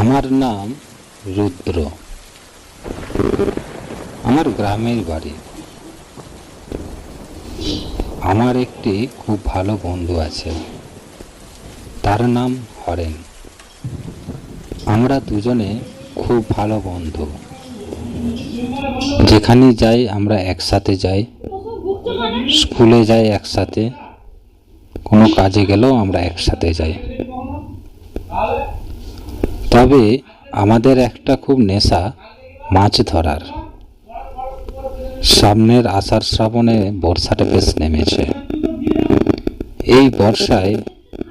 আমার নাম রুদ্র। আমার গ্রামের বাড়ি। আমার একটি খুব ভালো বন্ধু আছে, তার নাম হরেন। আমরা দুজনে খুব ভালো বন্ধু। যেখানে যাই আমরা একসাথে যাই, স্কুলে যাই একসাথে, কোনো কাজে গেলেও আমরা একসাথে যাই। তবে আমাদের একটা খুব নেশা মাছ ধরার। সামনের আষাঢ় শ্রাবণে বর্ষাটা বেশ নেমেছে। এই বর্ষায়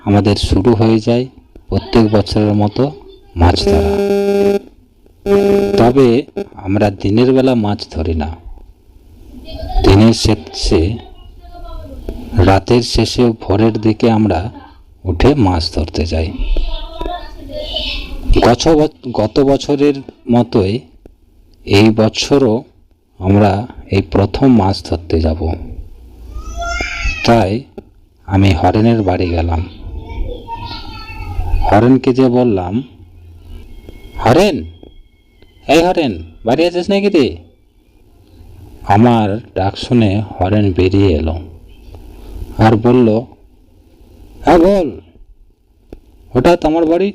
আমাদের শুরু হয়ে যায় প্রত্যেক বছরের মতো মাছ ধরা। তবে আমরা দিনের বেলা মাছ ধরি না, দিনের শেষে, রাতের শেষে ভোরের দিকে আমরা উঠে মাছ ধরতে যাই। গত বছরের মতোই এই বছরও আমরা এই প্রথম মাছ ধরতে যাব। তাই আমি হরেনের বাড়ি গেলাম। হরেনকে যে বললাম, হরেন, এই হরেন, বাড়ি আছিস নাকি রে? আমার ডাক শুনে হরেন বেরিয়ে এলো আর বলল, হ্যাঁ বল, হঠাৎ আমার বাড়ি?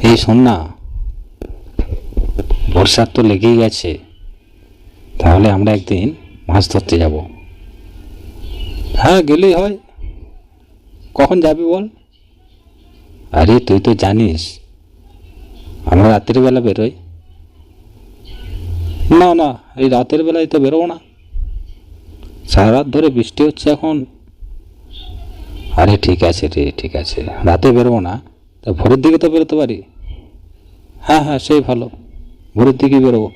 এই শোন না, বর্ষার তো লেগেই গেছে, তাহলে আমরা একদিন মাছ ধরতে যাব। হ্যাঁ গেলেই হয়। কখন যাবি বল? আরে তুই তো জানিস আমরা রাতের বেলা বেরোই। না না, এই রাতের বেলায় তো বেরোবো না, সারা রাত ধরে বৃষ্টি হচ্ছে এখন। আরে ঠিক আছে রে, ঠিক আছে, রাতে বেরোবো না, তা ভোরের দিকে তো বেরোতে পারি। হ্যাঁ হ্যাঁ, সেই ভালো, ভোরের দিকেই বেরোবো।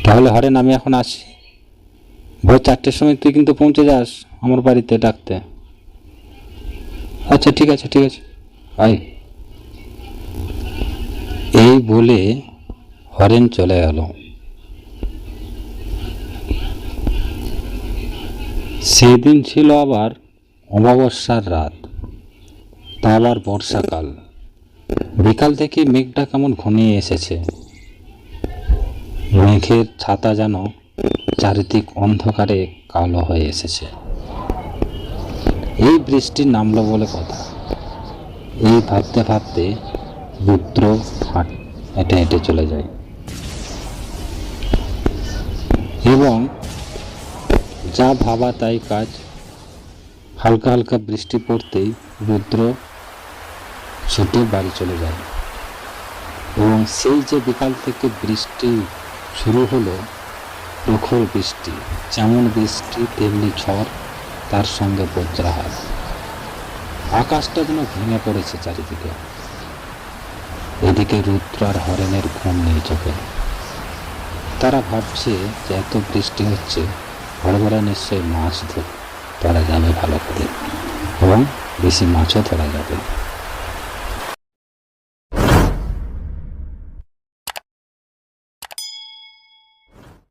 তাহলে হরেন আমি এখন আসি। ভোর 4টের সময় তুই কিন্তু পৌঁছে যাস আমার বাড়িতে ডাকতে। আচ্ছা ঠিক আছে, ঠিক আছে, আয়। এই বলে হরেন চলে গেল। সেদিন ছিল আবার অমাবস্যার রাত, তা আবার বর্ষাকাল। বিকাল থেকে মেঘটা কেমন ঘনিয়ে এসেছে। মেঘের ছাতা যেন চারিদিক অন্ধকারে কালো হয়ে এসেছে। এই বৃষ্টি নামলো বলে কথা। এই ভাবতে ভাবতে রুদ্র হেঁটে হেঁটে চলে যায় এবং যা ভাবা তাই কাজ। হালকা হালকা বৃষ্টি পড়তেই রুদ্র ছুটে বাড়ি চলে যায়। এবং সেই যে বিকাল থেকে বৃষ্টি শুরু হলো, প্রখর বৃষ্টি, যেমন বৃষ্টি তেমনি ঝড়, তার সঙ্গে বজ্রাঘাত। আকাশটা যেন ভেঙে পড়েছে চারিদিকে। এদিকে রুদ্র আর হরেনের ঘুম নেই চোখে। তারা ভাবছে যে এত বৃষ্টি হচ্ছে, ভোরবেলা নিশ্চয়ই মাছ ধরা যাবে ভালো করে এবং বেশি মাছও ধরা যাবে।